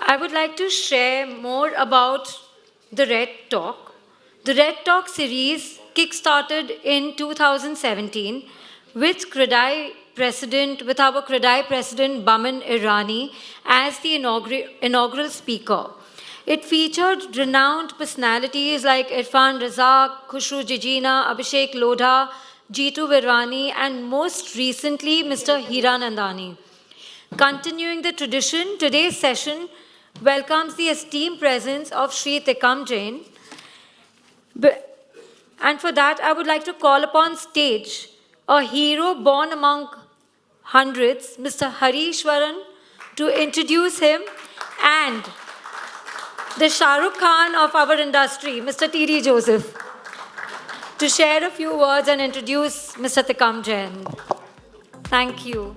I would like to share more about the Red Talk. The Red Talk series kick-started in 2017 with our CREDAI President Baman Irani as the inaugural speaker. It featured renowned personalities like Irfan Razak, Khushru Jijina, Abhishek Lodha, Jitu Virwani, and most recently, Mr. Hiranandani. Continuing the tradition, today's session welcomes the esteemed presence of Shri Tikam Jain. And for that, I would like to call upon stage a hero born among hundreds, Mr. Harishwaran, to introduce him, and the Shah Rukh Khan of our industry, Mr. T.D. Joseph, to share a few words and introduce Mr. Tikam Jain. Thank you.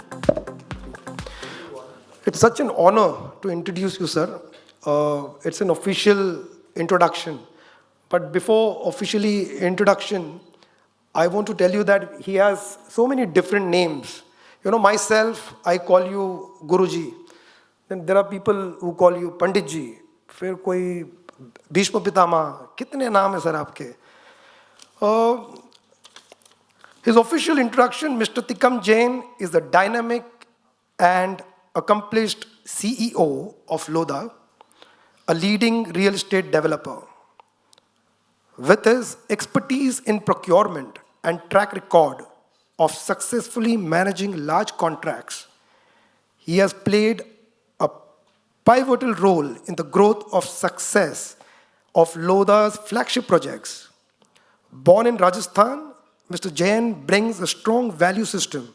It's such an honor to introduce you, sir. It's an official introduction. But before officially introduction, I want to tell you that he has so many different names. You know, myself, I call you Guruji. Then there are people who call you Panditji. फिर कोई भीष्म पितामह, कितने नाम हैं sir आपके? His official introduction, Mr. Tikam Jain is a dynamic and accomplished CEO of Lodha, a leading real estate developer. With his expertise in procurement and track record of successfully managing large contracts, he has played a pivotal role in the growth of success of Lodha's flagship projects. Born in Rajasthan, Mr. Jain brings a strong value system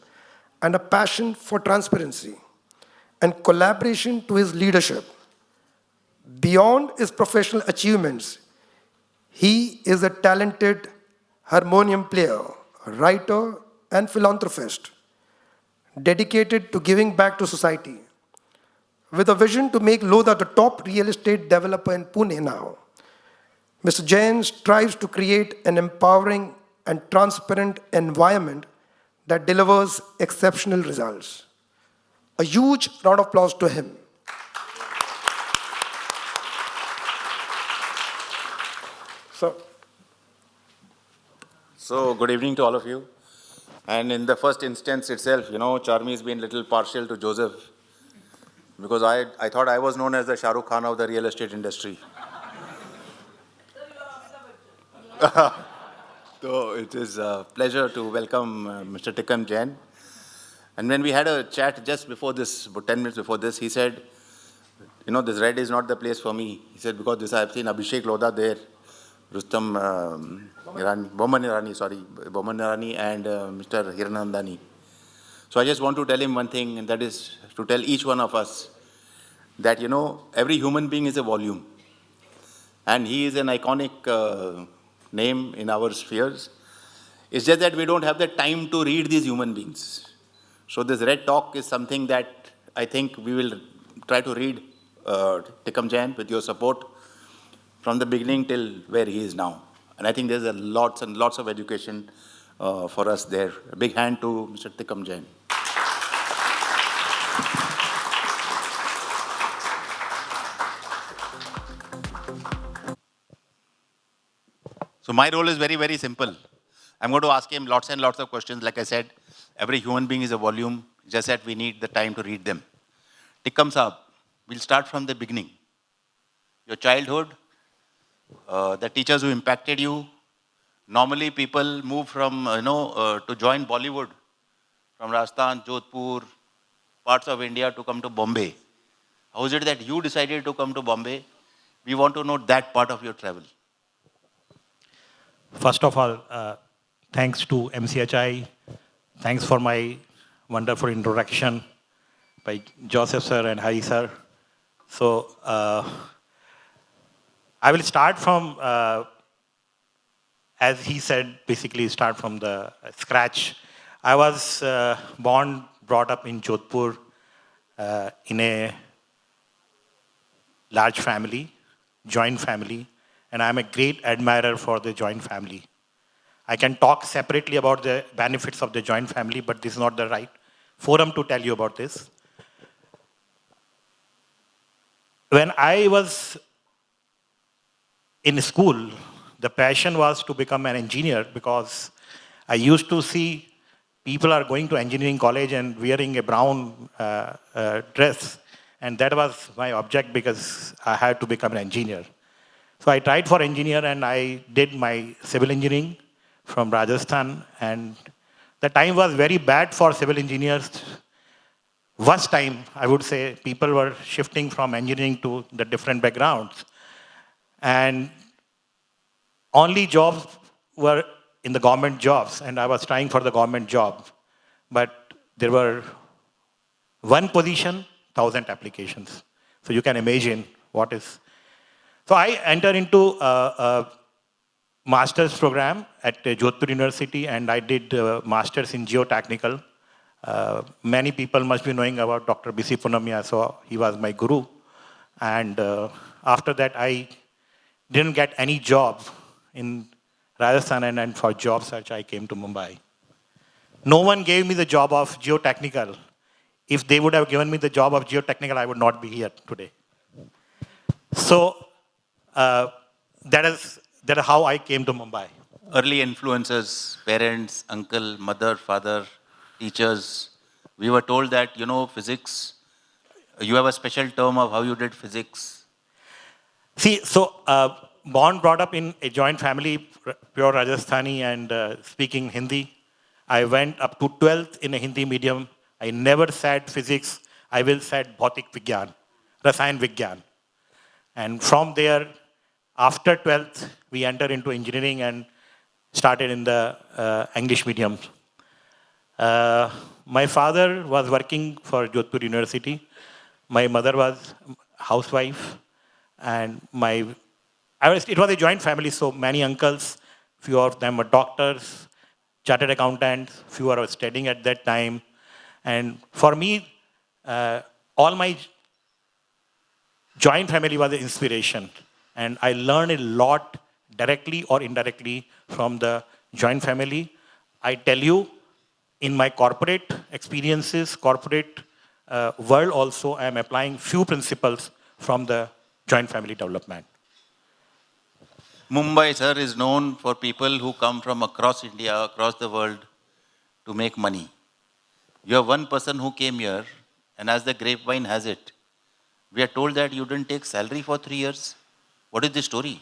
and a passion for transparency and collaboration to his leadership. Beyond his professional achievements, he is a talented harmonium player, writer, and philanthropist, dedicated to giving back to society. With a vision to make Lodha the top real estate developer in Pune now, Mr. Jain strives to create an empowering and transparent environment that delivers exceptional results. A huge round of applause to him. So, good evening to all of you. And in the first instance itself, Charmi has been a little partial to Joseph because I thought I was known as the Shah Rukh Khan of the real estate industry. So, it is a pleasure to welcome Mr. Tikam Jain. And when we had a chat just before this, about 10 minutes before this, he said, this red is not the place for me. He said, because I've seen Abhishek Lodha there, Rustam Boman Irani and Mr. Hiranandani. So I just want to tell him one thing, and that is to tell each one of us that, every human being is a volume. And he is an iconic name in our spheres. It's just that we don't have the time to read these human beings. So this Red Talk is something that I think we will try to read Tikam Jain with your support from the beginning till where he is now. And I think there's lots and lots of education for us there. A big hand to Mr. Tikam Jain. So my role is very, very simple. I'm going to ask him lots and lots of questions. Like I said, every human being is a volume, just that we need the time to read them. Tikam Saab, we'll start from the beginning. Your childhood, the teachers who impacted you. Normally people move from, to join Bollywood from Rajasthan, Jodhpur, parts of India to come to Bombay. How is it that you decided to come to Bombay? We want to know that part of your travel. First of all, thanks to MCHI. Thanks for my wonderful introduction by Joseph sir and Hari sir. So, I will start from, as he said, basically start from the scratch. I was brought up in Jodhpur in a large family, joint family, and I'm a great admirer for the joint family. I can talk separately about the benefits of the joint family, but this is not the right forum to tell you about this. when I was in school, the passion was to become an engineer because I used to see people are going to engineering college and wearing a brown dress. And that was my object because I had to become an engineer. So I tried for engineer and I did my civil engineering from Rajasthan. And the time was very bad for civil engineers. Worst time, I would say, people were shifting from engineering to the different backgrounds. And only jobs were in the government jobs, and I was trying for the government job. But there were one position, 1,000 applications. So you can imagine what is. So I entered into a master's program at Jodhpur University, and I did master's in geotechnical. Many people must be knowing about Dr. B.C. Punamia, so he was my guru. And after that, I didn't get any job in Rajasthan, and for job search, I came to Mumbai. No one gave me the job of geotechnical. If they would have given me the job of geotechnical, I would not be here today. So that is how I came to Mumbai. Early influences, parents, uncle, mother, father, teachers. We were told that, physics, you have a special term of how you did physics. See, so born, brought up in a joint family, pure Rajasthani and speaking Hindi. I went up to 12th in a Hindi medium. I never said physics. I will said Bhautik Vigyan, Rasayan Vigyan. And from there, after 12th, we entered into engineering and started in the English medium. My father was working for Jodhpur University. My mother was housewife. And it was a joint family, so many uncles, few of them were doctors, chartered accountants, few were studying at that time. And for me, all my joint family was an inspiration. And I learned a lot directly or indirectly from the joint family. I tell you, in my corporate experiences, corporate world also, I am applying few principles from the joint family development. Mumbai, sir, is known for people who come from across India, across the world to make money. You have one person who came here, and as the grapevine has it, we are told that you didn't take salary for 3 years. What is the story?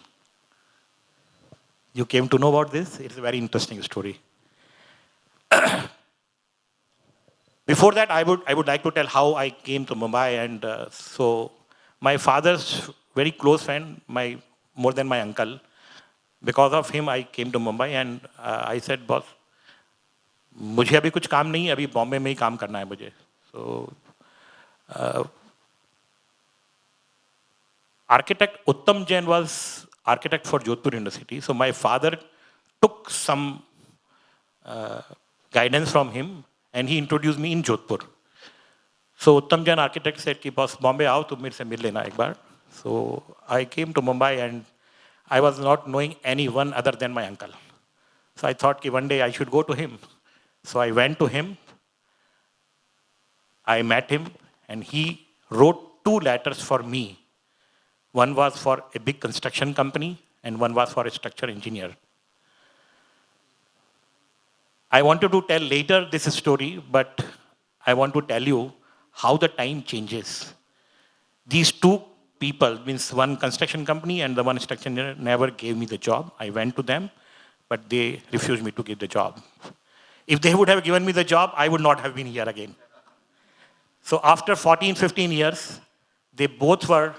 You came to know about this? It's a very interesting story. Before that, I would like to tell how I came to Mumbai. And so my father's very close friend, more than my uncle. Because of him, I came to Mumbai and I said, boss, मुझे अभी कुछ काम नहीं है, अभी बॉम्बे में ही काम करना है मुझे. So architect Uttam Jain was architect for Jodhpur University. So my father took some guidance from him and he introduced me in Jodhpur. So Uttam Jain architect said कि boss बॉम्बे आओ तुम मेरे से मिल लेना एक बार. So I came to Mumbai and I was not knowing anyone other than my uncle. So I thought that one day I should go to him. So I went to him. I met him and he wrote 2 letters for me. One was for a big construction company and one was for a structural engineer. I wanted to tell later this story, but I want to tell you how the time changes. These 2 people, means one construction company and the one structural engineer, never gave me the job. I went to them, but they refused me to give the job. If they would have given me the job, I would not have been here again. So after 14, 15 years, they both were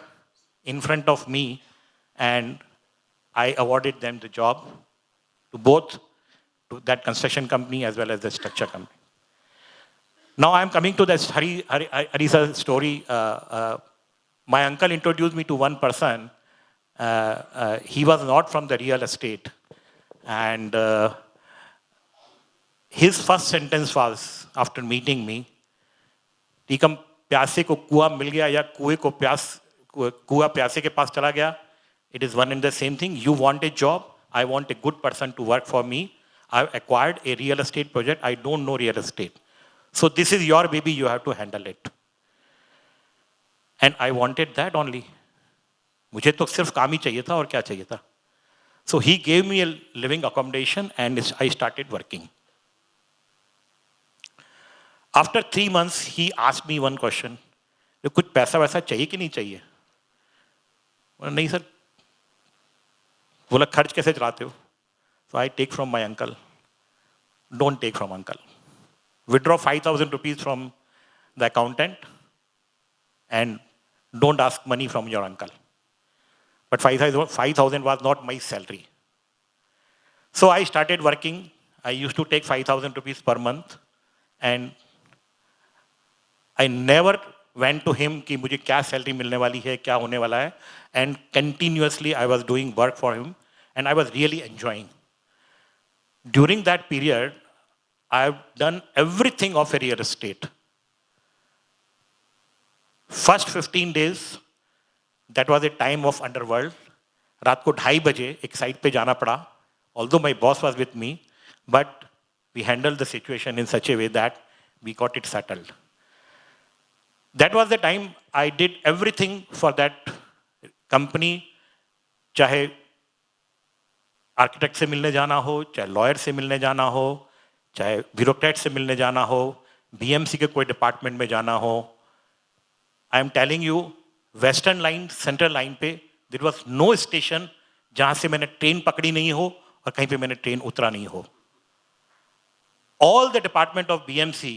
in front of me and I awarded them the job to both, to that construction company as well as the structure company. Now I'm coming to this Hari's story. My uncle introduced me to one person. He was not from the real estate. And his first sentence was, after meeting me, Tikam, प्यासे को कुआं मिल गया या कुआं प्यासे के पास चला गया, it is one and the same thing. You want a job, I want a good person to work for me. I've acquired a real estate project, I don't know real estate. So this is your baby, you have to handle it. And I wanted that only. मुझे तो सिर्फ काम ही चाहिए था और क्या चाहिए था. So he gave me a living accommodation and I started working. After 3 months, he asked me one question. कुछ पैसा वैसा चाहिए कि नहीं चाहिए? बोला नहीं सर. बोला खर्च कैसे चलाते हो? So I take from my uncle. Don't take from uncle. Withdraw 5,000 rupees from the accountant and don't ask money from your uncle. But 5,000 was not my salary. So I started working. I used to take 5,000 rupees per month and I never went to him कि मुझे क्या salary मिलने वाली है, क्या होने वाला है, and continuously I was doing work for him and I was really enjoying. During that period, I've done everything of a real estate. First 15 days, that was a time of underworld. रात को 2:30 बजे एक site पे जाना पड़ा. Although my boss was with me, but we handled the situation in such a way that we got it settled. That was the time I did everything for that company, चाहे architect से मिलने जाना हो, चाहे lawyer से मिलने जाना हो, चाहे ब्यूरोक्रेट से मिलने जाना हो, बीएमसी के कोई डिपार्टमेंट में जाना हो. I am telling you, western line, central line पे देयर वाज नो स्टेशन जहां से मैंने ट्रेन पकड़ी नहीं हो और कहीं पे मैंने ट्रेन उतरा नहीं हो. All the department of BMC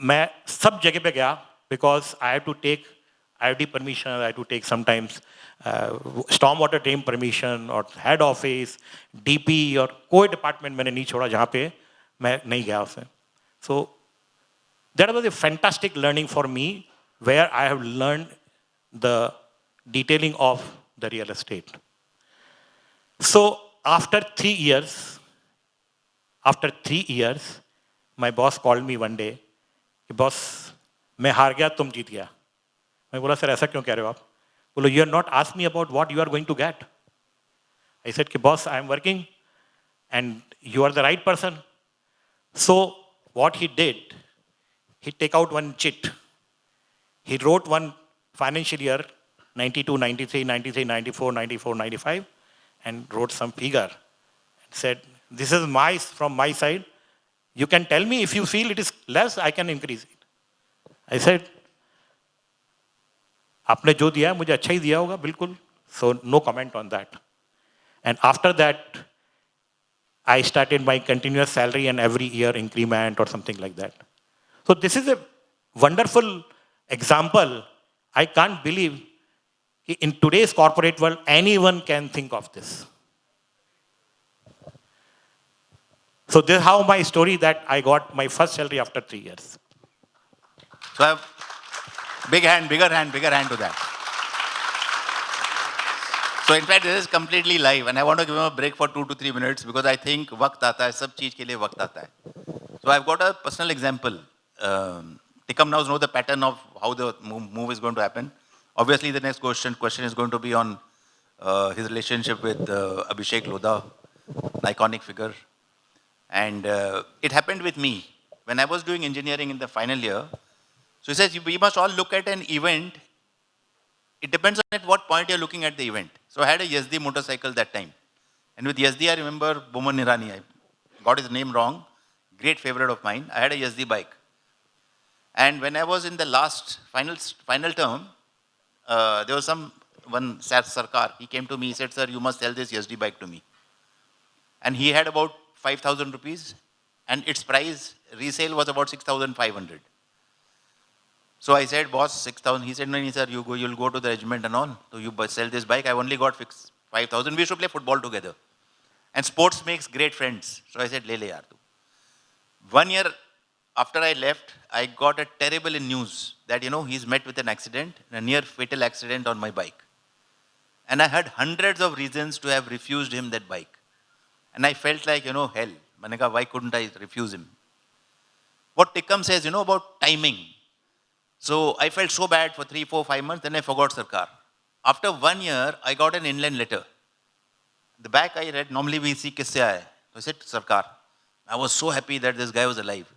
मैं सब जगह पे गया because I have to take IFD permission, I had to take sometimes stormwater drain permission or head office, DP और कोई department मैंने नहीं छोड़ा जहाँ पे मैं नहीं गया उसमें. So that was a fantastic learning for me where I have learned the detailing of the real estate. So after 3 years, my boss called me one day, boss मैं हार गया तुम जीत गया. मैं बोला सर ऐसा क्यों कह रहे हो आप? बोलो you are not ask me about what you are going to get. I said कि boss I am working and you are the right person. So what he did, he take out one chit. He wrote one financial year 92, 93, 93, 94, 94, 95 and wrote some figure and said this is from my side. You can tell me if you feel it is less, I can increase it. I said आपने जो दिया है मुझे अच्छा ही दिया होगा बिल्कुल. So no comment on that. And after that I started my continuous salary and every year increment or something like that. So this is a wonderful example. I can't believe in today's corporate world anyone can think of this. So this is how my story that I got my first salary after 3 years. So I have bigger hand to that. So in fact, this is completely live and I want to give him a break for 2 to 3 minutes because I think वक्त आता है, सब चीज के लिए वक्त आता है. So I've got a personal example. Tikam now knows the pattern of how the move is going to happen. Obviously, the next question is going to be on his relationship with Abhishek Lodha, an iconic figure. And it happened with me. When I was doing engineering in the final year, so he says, we must all look at an event. It depends on at what point you're looking at the event. So I had a Yazdi motorcycle that time. And with Yazdi, I remember Boman Nirani. I got his name wrong. Great favorite of mine. I had a Yazdi bike. And when I was in the last final term, there was one Sarkar. He came to me, he said, sir, you must sell this Yazdi bike to me. And he had about 5,000 rupees and its price, resale was about 6,500. So I said, boss, 6,000. He said, no, sir, you'll go to the regiment and all. So you sell this bike. I only got 5,000. We used to play football together. And sports makes great friends. So I said, le yaar tu. 1 year after I left, I got a terrible news that, he's met with an accident, a near fatal accident on my bike. And I had hundreds of reasons to have refused him that bike. And I felt like, hell. Maneka, why couldn't I refuse him? What Tikam says, about timing. So I felt so bad for 3, 4, 5 months, then I forgot Sarkar. After 1 year, I got an inland letter. The back I read, normally we see kisse aaya. So I said, Sarkar. I was so happy that this guy was alive.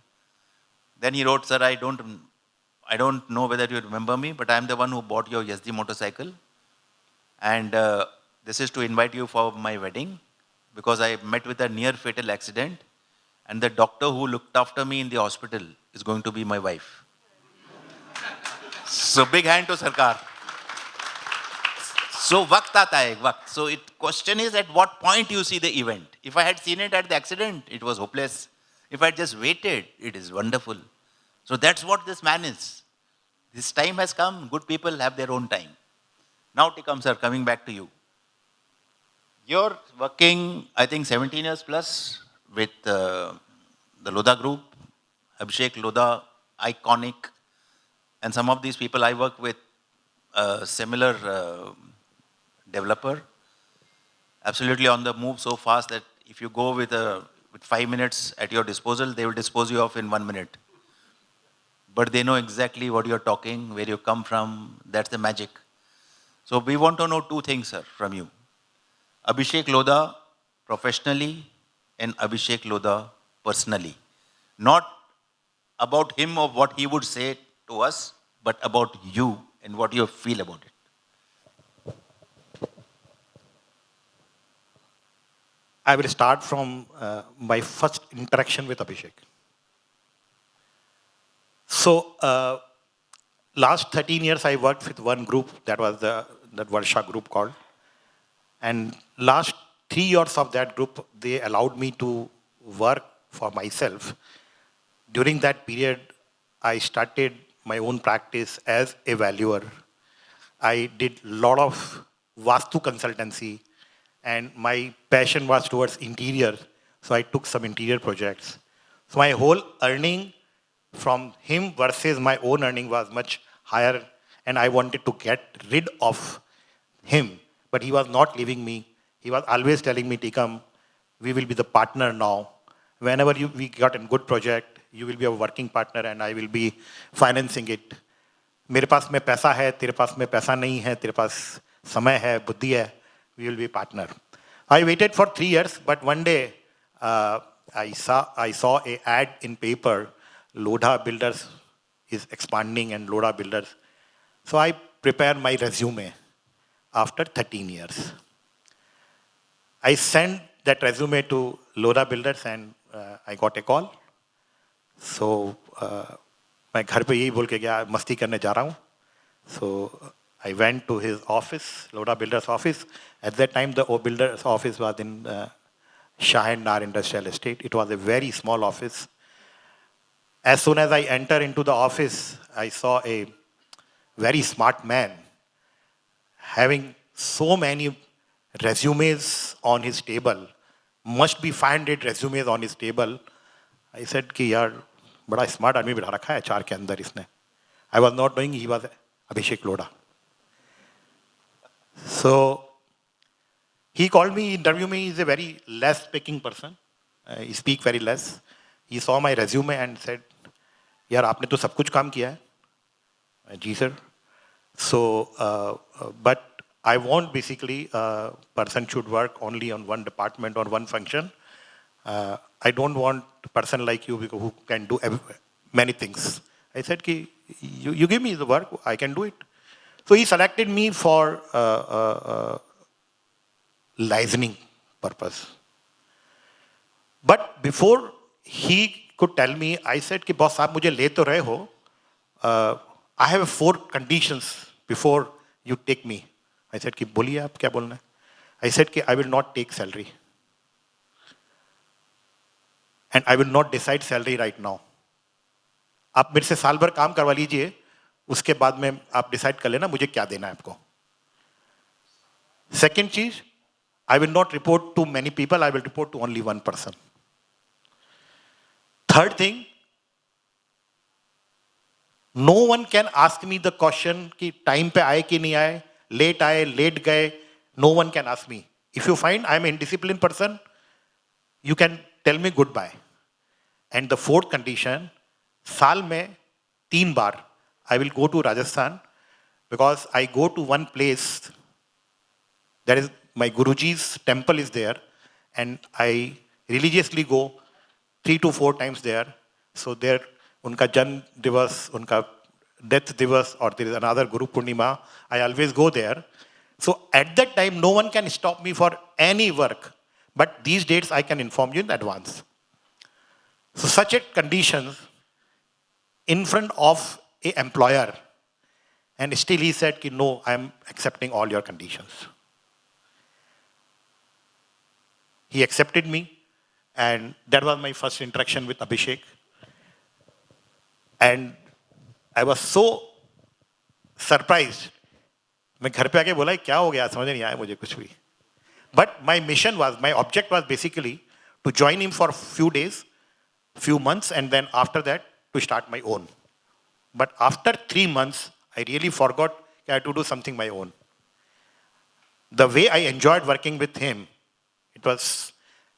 Then he wrote, sir, I don't know whether you remember me, but I am the one who bought your Yazdi motorcycle. and this is to invite you for my wedding, because I met with a near fatal accident, and the doctor who looked after me in the hospital is going to be my wife. So big hand to Sarkar. So waqt aata hai, waqt. So it question is, at what point you see the event. If I had seen it at the accident, it was hopeless. If I had just waited, it is wonderful. So that's what this man is. His time has come. Good people have their own time. Now, Tikam sir, coming back to you. You're working, I think, 17 years plus with the Lodha Group, Abhishek Lodha, iconic, and some of these people I work with, similar developer, absolutely on the move so fast that if you go with 5 minutes at your disposal, they will dispose you off in 1 minute. But they know exactly what you're talking, where you come from. That's the magic. So we want to know two things, sir, from you. Abhishek Lodha professionally and Abhishek Lodha personally. Not about him or what he would say to us, but about you and what you feel about it. I will start from my first interaction with Abhishek. So, last 13 years I worked with one group, that was that Varsha group called. And last 3 years of that group, they allowed me to work for myself. During that period, I started my own practice as a valuer. I did a lot of Vastu consultancy, and my passion was towards interior, so I took some interior projects. So my whole earning from him versus my own earning was much higher, and I wanted to get rid of him, but he was not leaving me. He was always telling me, Tikam, we will be the partner now. Whenever we got a good project, you will be a working partner and I will be financing it. मेरे पास में पैसा है, तेरे पास में पैसा नहीं है, तेरे पास समय है, बुद्धि है, we will be partner. I waited for 3 years, but one day I saw a ad in paper, Lodha Builders is expanding and Lodha Builders. So I prepared my resume after 13 years. I sent that resume to Lodha Builders and I got a call. So मैं घर पे यही बोल के गया मस्ती करने जा रहा हूँ. So I went to his office, Lodha Builders office. At that time, the Builders office was in Shah&Nar Industrial Estate. It was a very small office. As soon as I entered into the office, I saw a very smart man having so many resumes on his table. Must be 500 resumes on his table. I said कि यार बड़ा smart आदमी बिठा रखा है चार के अंदर इसने. I was not knowing he was Abhishek Lodha. So he called me, interviewed me. He's a very less speaking person. He speak very less. He saw my resume and said, यार आपने तो सब कुछ काम किया है. जी sir. So, but I want basically a person should work only on one department or one function. I don't want a person like you who can do many things. I said, ki, you give me the work, I can do it. So he selected me for licensing purpose. But before he could tell me, I said, ki boss, आप मुझे ले तो रहे हो. I have 4 conditions before you take me. I said, कि बोलिए आप क्या बोलना है? I said, कि I will not take salary. And I will not decide salary right now. आप मेरे से साल भर काम करवा लीजिए, उसके बाद में आप decide कर लेना मुझे क्या देना है आपको. Second चीज, I will not report to many people, I will report to only one person. Third thing, no one can ask me the question कि time पे आए कि नहीं आए, late आए, late गए. No one can ask me. If you find I am an indisciplined person, you can tell me goodbye. And the fourth condition, साल में 3 बार I will go to Rajasthan because I go to one place, that is my Guruji's temple is there, and I religiously go 3 to 4 times there. So there, उनका जन्म दिवस, उनका death दिवस, or there is another Guru Purnima, I always go there. So at that time, no one can stop me for any work. But these dates, I can inform you in advance. So such a condition in front of an employer, and still he said, no, I'm accepting all your conditions. He accepted me, and that was my first interaction with Abhishek. And I was so surprised. मैं घर पे आके बोला क्या हो गया समझ नहीं आया मुझे कुछ भी. But my mission was, my object was basically to join him for a few days, few months, and then after that to start my own. But after 3 months, I really forgot I had to do something my own. The way I enjoyed working with him, it was,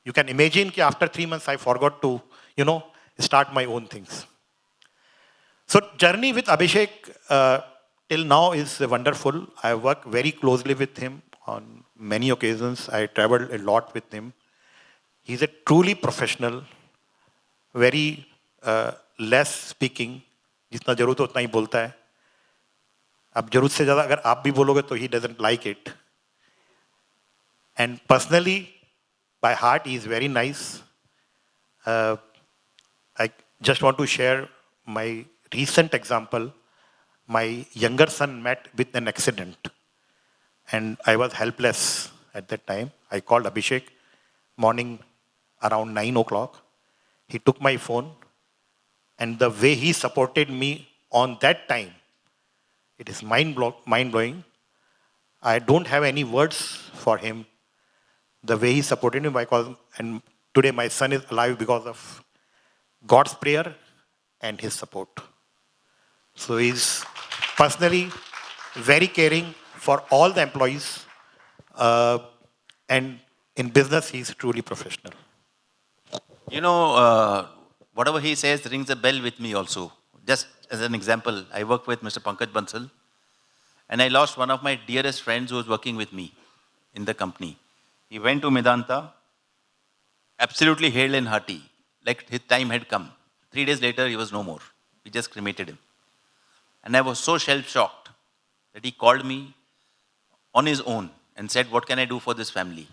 you can imagine that after 3 months I forgot to, start my own things. So journey with Abhishek till now is wonderful. I work very closely with him on many occasions. I traveled a lot with him. He's a truly professional, very less speaking. जितना जरूरत है उतना ही बोलता है. अब जरूरत से ज़्यादा अगर आप भी बोलोगे तो he doesn't like it. And personally, by heart, he is very nice. I just want to share my recent example. My younger son met with an accident, and I was helpless at that time. I called Abhishek morning around 9 o'clock. He took my phone, and the way he supported me on that time, it is mind-blowing. I don't have any words for him. The way he supported me, and today my son is alive because of God's prayer and his support. So he's personally very caring for all the employees, and in business he's truly professional. Whatever he says rings a bell with me also. Just as an example, I work with Mr. Pankaj Bansal, and I lost one of my dearest friends who was working with me in the company. He went to Medanta, absolutely hale and hearty, like his time had come. 3 days later, he was no more. We just cremated him. And I was so shell-shocked that he called me on his own and said, what can I do for this family?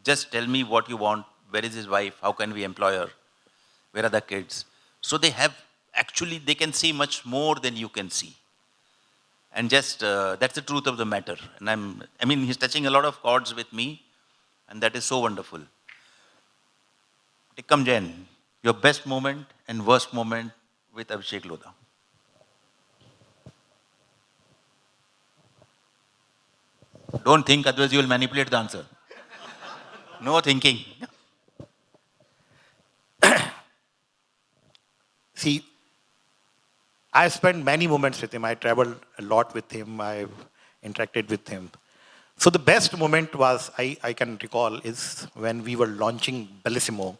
Just tell me what you want. Where is his wife? How can we employ her? Where are the kids? So they can see much more than you can see. And just, that's the truth of the matter. And he's touching a lot of chords with me, and that is so wonderful. Tikam Jain, your best moment and worst moment with Abhishek Lodha. Don't think, otherwise you will manipulate the answer. No thinking. See, I spent many moments with him. I traveled a lot with him. I've interacted with him. So the best moment was, I can recall, is when we were launching Bellissimo,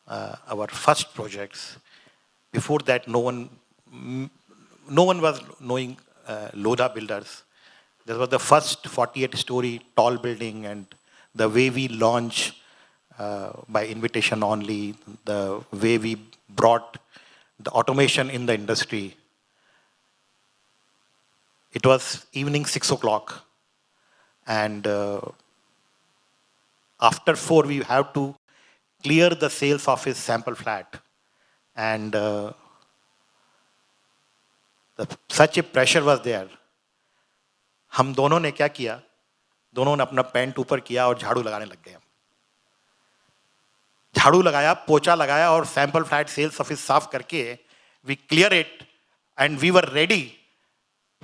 our first projects. Before that, no one was knowing Lodha Builders. This was the first 48-story tall building, and the way we launch by invitation only, the way we brought the automation in the industry. It was evening 6 o'clock, and after 4 we have to clear the sales office sample flat, and such a pressure was there. हम दोनों ने क्या किया? दोनों ने अपना pant ऊपर किया और झाड़ू लगाने लग गए. झाड़ू लगाया, पोछा लगाया और सैंपल फ्लैट सेल्स ऑफिस साफ करके we clear it, and we were ready.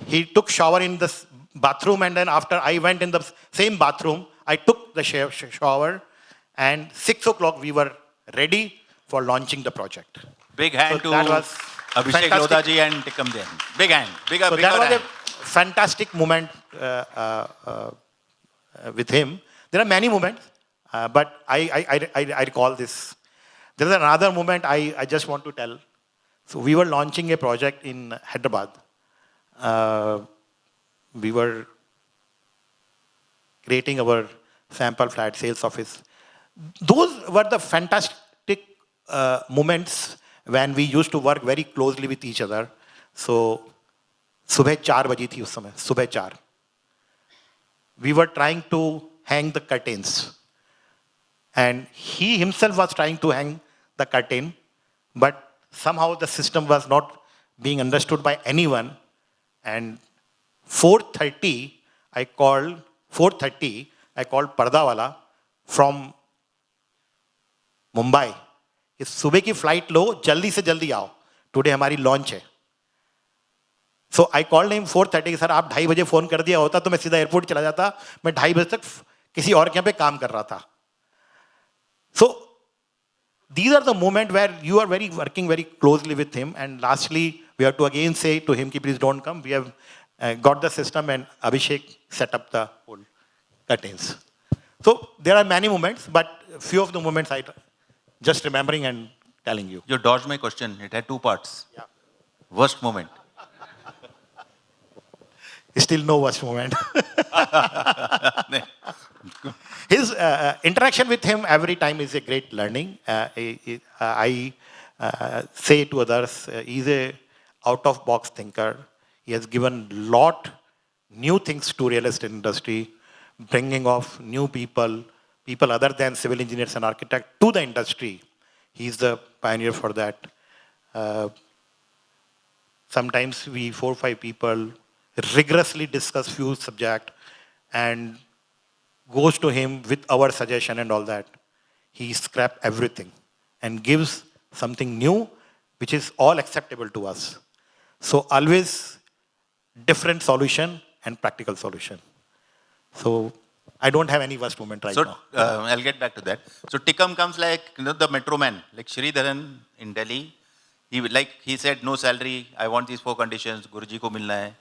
He took shower in the bathroom, and then after I went in the same bathroom, I took the shower, and 6 o'clock we were ready for launching the project. Big hand so to that was Abhishek Lodha ji and Tikam Jain. Big hand. Bigger that was hand. a fantastic moment with him. There are many moments, but I recall this. There is another moment I just want to tell. So we were launching a project in Hyderabad. We were creating our sample flat sales office. Those were the fantastic moments when we used to work very closely with each other. So सुबह 4 बजी थी उस समय, सुबह 4. we were trying to hang the curtains. And he himself was trying to hang the curtain, but somehow the system was not being understood by anyone. And 4:30, I called 4:30, I called Pardawala from Mumbai कि सुबह की flight लो, जल्दी से जल्दी आओ, today हमारी launch है. सो I called him 4:30 sir आप 2:30 बजे फोन कर दिया होता तो मैं सीधा एयरपोर्ट चला जाता, मैं 2:30 बजे तक किसी और के यहाँ पे काम कर रहा था. सो these are the moments where you are working very closely with him. And lastly, we have to again say to him, please don't come. We have got the system, and Abhishek set up the whole curtains. So there are many moments, but few of the moments I just remembering and telling you. You dodged my question. It had two parts. Yeah. Worst moment. Still no worst moment. His interaction with him every time is a great learning. I say to others, he's a out-of-box thinker. He has given lot new things to real estate industry, bringing of new people other than civil engineers and architects to the industry. He's the pioneer for that. Sometimes we 4 or 5 people rigorously discuss few subject and goes to him with our suggestion and all that. He scrap everything and gives something new which is all acceptable to us. So always different solution and practical solution. So I don't have any worst moment right now. I'll get back to that. So Tikam comes like the metro man, like Shri Dharan in Delhi. He said no salary. I want these 4 conditions. Guruji ko milna hai.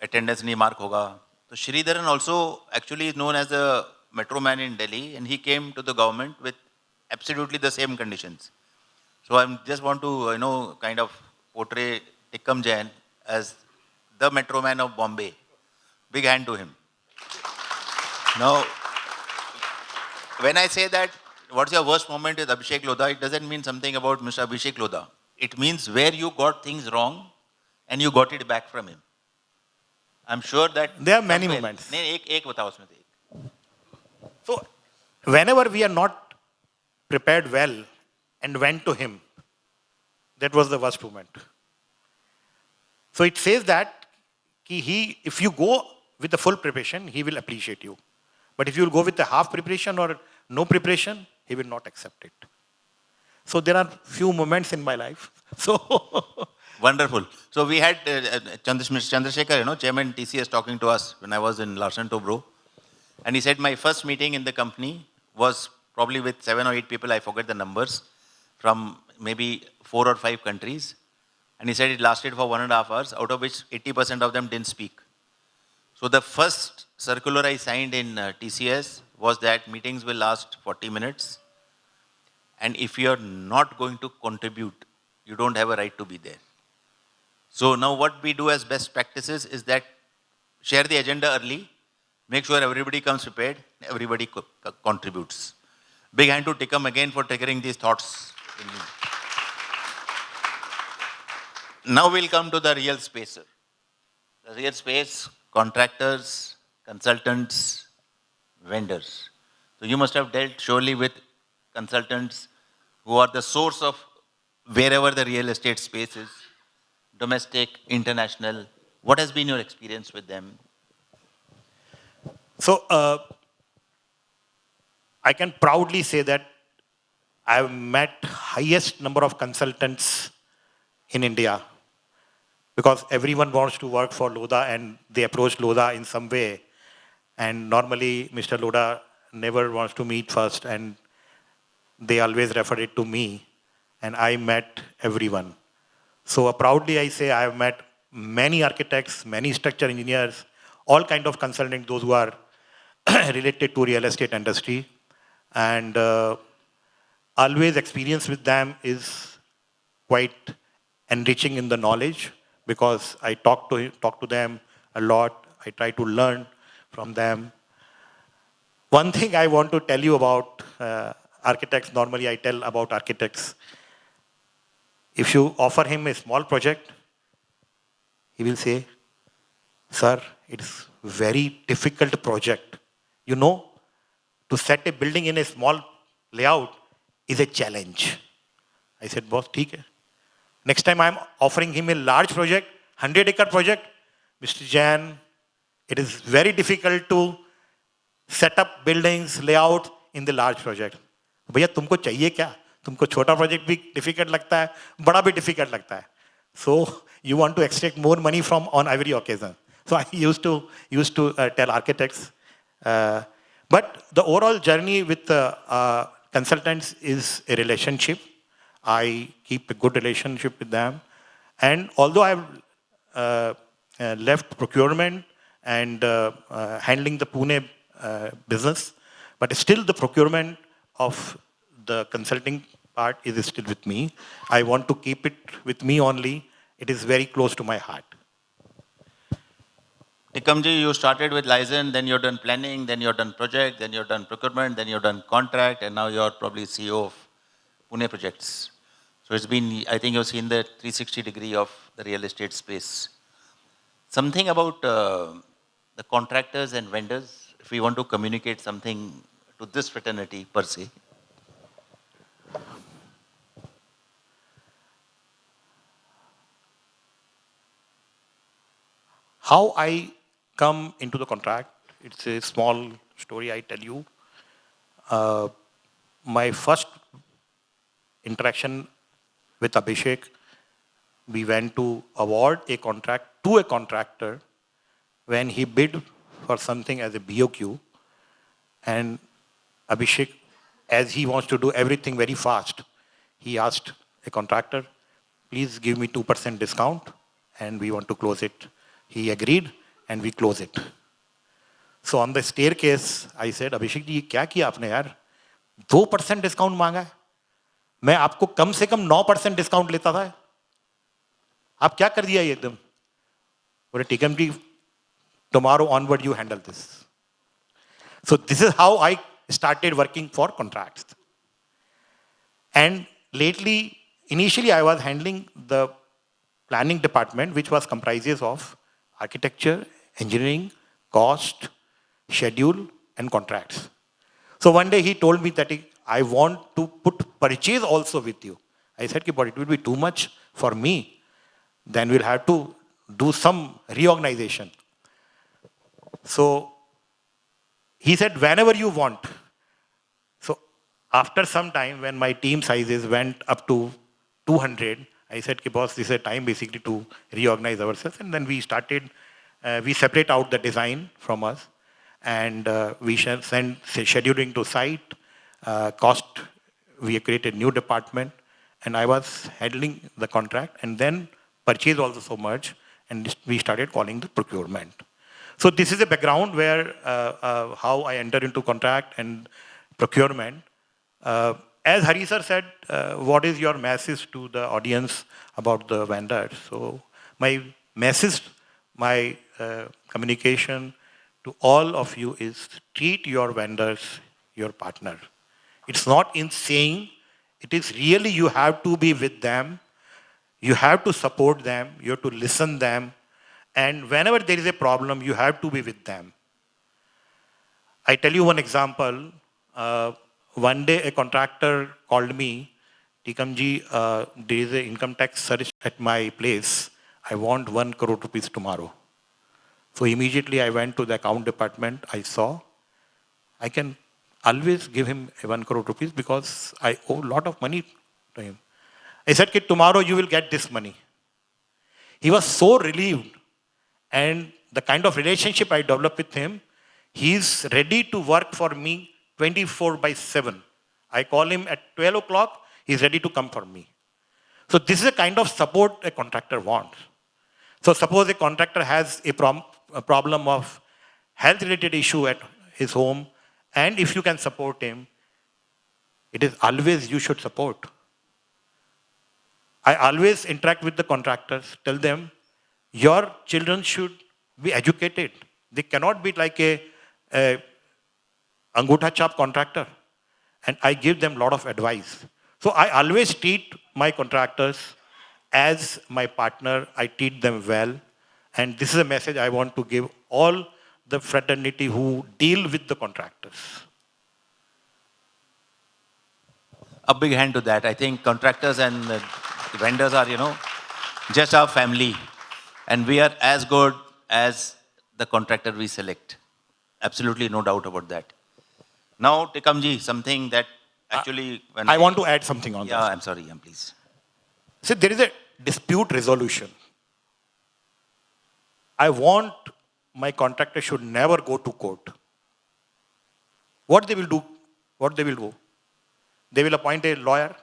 Attendance nahi mark hoga. So Shri Dharan also actually is known as a metro man in Delhi, and he came to the government with absolutely the same conditions. So I just want to kind of portray Tikam Jain as the metro man of Bombay. Big hand to him. Now, when I say that, what's your worst moment with Abhishek Lodha, it doesn't mean something about Mr. Abhishek Lodha. It means where you got things wrong and you got it back from him. I'm sure that... There are many moments. Ek batao usme se. So, whenever we are not prepared well and went to him, that was the worst moment. So it says that if you go with the full preparation, he will appreciate you. But if you will go with the half preparation or no preparation, he will not accept it. So there are few moments in my life. So wonderful. So we had Chandrasekhar, Chairman TCS, talking to us when I was in Larsen Tobro. And he said my first meeting in the company was probably with 7 or 8 people, I forget the numbers, from maybe 4 or 5 countries. And he said it lasted for 1.5 hours, out of which 80% of them didn't speak. So the first circular I signed in TCS was that meetings will last 40 minutes. And if you're not going to contribute, you don't have a right to be there. So now what we do as best practices is that share the agenda early, make sure everybody comes prepared, everybody contributes. Big hand to Tikam again for triggering these thoughts in me. Now we'll come to the real space. The real space, contractors, consultants, vendors. So you must have dealt surely with consultants who are the source of wherever the real estate space is, domestic, international. What has been your experience with them? So I can proudly say that I have met highest number of consultants in India, because everyone wants to work for Lodha and they approach Lodha in some way. And normally Mr. Lodha never wants to meet first, and they always refer it to me, and I met everyone. So proudly I say I have met many architects, many structural engineers, all kind of consultants, those who are related to real estate industry. And always experience with them is quite enriching in the knowledge, because I talk to them a lot. I try to learn from them. One thing I want to tell you about architects, normally I tell about architects. If you offer him a small project, he will say, sir, it's very difficult project. You know, to set a building in a small layout is a challenge. I said, boss, theek hai. Next time I'm offering him a large project, 100-acre project, Mr. Jain, it is very difficult to set up buildings, layout in the large project. भैया तुमको चाहिए क्या? तुमको छोटा project भी difficult लगता है, बड़ा भी difficult लगता है. So you want to extract more money from on every occasion. So I used to tell architects. But the overall journey with consultants is a relationship. I keep a good relationship with them. And although I've left procurement and handling the Pune business, but still the procurement of the consulting part is still with me. I want to keep it with me only. It is very close to my heart. Tikam ji, you started with license, then you've done planning, then you've done project, then you've done procurement, then you've done contract, and now you're probably CEO of Pune projects. So it's been, I think you've seen the 360 degree of the real estate space. Something about the contractors and vendors, if we want to communicate something to this fraternity per se. How I come into the contract, it's a small story I tell you. My first interaction with Abhishek, we went to award a contract to a contractor when he bid for something as a BOQ. And Abhishek, as he wants to do everything very fast, he asked a contractor, please give me 2% discount and we want to close it. He agreed and we closed it. So on the staircase, I said, Abhishek ji, क्या किया आपने यार? 2% discount मांगा है. मैं आपको कम से कम 9% discount लेता था. आप क्या कर दिया ये एकदम? बोले टिकम जी, tomorrow onward you handle this. So this is how I started working for contracts. And lately, initially I was handling the planning department, which was comprises of architecture, engineering, cost, schedule, and contracts. So one day he told me that I want to put purchase also with you. I said, but it will be too much for me. Then we'll have to do some reorganization. So he said, whenever you want. So after some time, when my team sizes went up to 200, I said, boss, this is a time basically to reorganize ourselves. And then we started, we separate out the design from us. And we send scheduling to site, cost, we created new department. And I was handling the contract. And then purchase also so much. And we started calling the procurement. So this is a background where how I enter into contract and procurement. As Hari sir said, what is your message to the audience about the vendors? So my message, my communication to all of you is treat your vendors your partner. It's not in saying, it is really you have to be with them, you have to support them, you have to listen them, and whenever there is a problem, you have to be with them. I tell you one example. One day a contractor called me, Tikam ji, there is an income tax search at my place. I want 1 crore rupees tomorrow. So immediately I went to the account department. I saw I can always give him 1 crore rupees because I owe a lot of money to him. I said, Kid, tomorrow you will get this money. He was so relieved. And the kind of relationship I developed with him, he's ready to work for me 24/7. I call him at 12 o'clock, he's ready to come for me. So this is a kind of support a contractor wants. So suppose a contractor has a problem of health-related issue at his home, and if you can support him, it is always you should support. I always interact with the contractors, tell them, your children should be educated. They cannot be like a angutha chap contractor. And I give them a lot of advice. So I always treat my contractors as my partner. I treat them well. And this is a message I want to give all the fraternity who deal with the contractors. A big hand to that. I think contractors and vendors are, just our family. And we are as good as the contractor we select. Absolutely no doubt about that. Now, Tikamji, something that actually... I want to add something on that. Yeah, I'm sorry, please. See, there is a dispute resolution. I want my contractor should never go to court. What they will do? They will appoint a lawyer.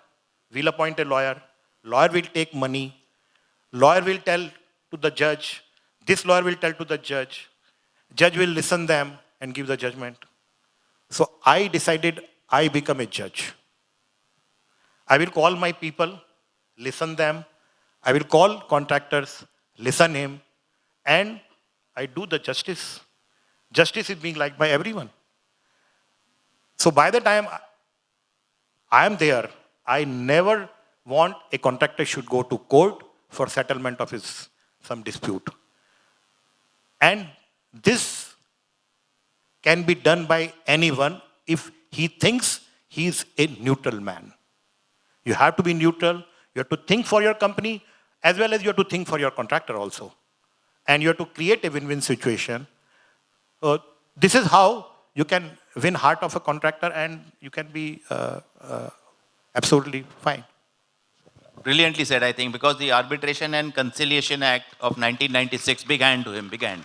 We'll appoint a lawyer. Lawyer will take money. Lawyer will tell to the judge. This lawyer will tell to the judge. Judge will listen them and give the judgment. So I decided I become a judge. I will call my people, listen them. I will call contractors, listen him, and I do the justice. Justice is being liked by everyone. So by the time I am there, I never want a contractor should go to court for settlement of his some dispute. And this can be done by anyone if he thinks he is a neutral man. You have to be neutral. You have to think for your company as well as you have to think for your contractor also. And you have to create a win-win situation. This is how you can win heart of a contractor and you can be absolutely fine. Brilliantly said, I think, because the Arbitration and Conciliation Act of 1996, big hand to him, big hand.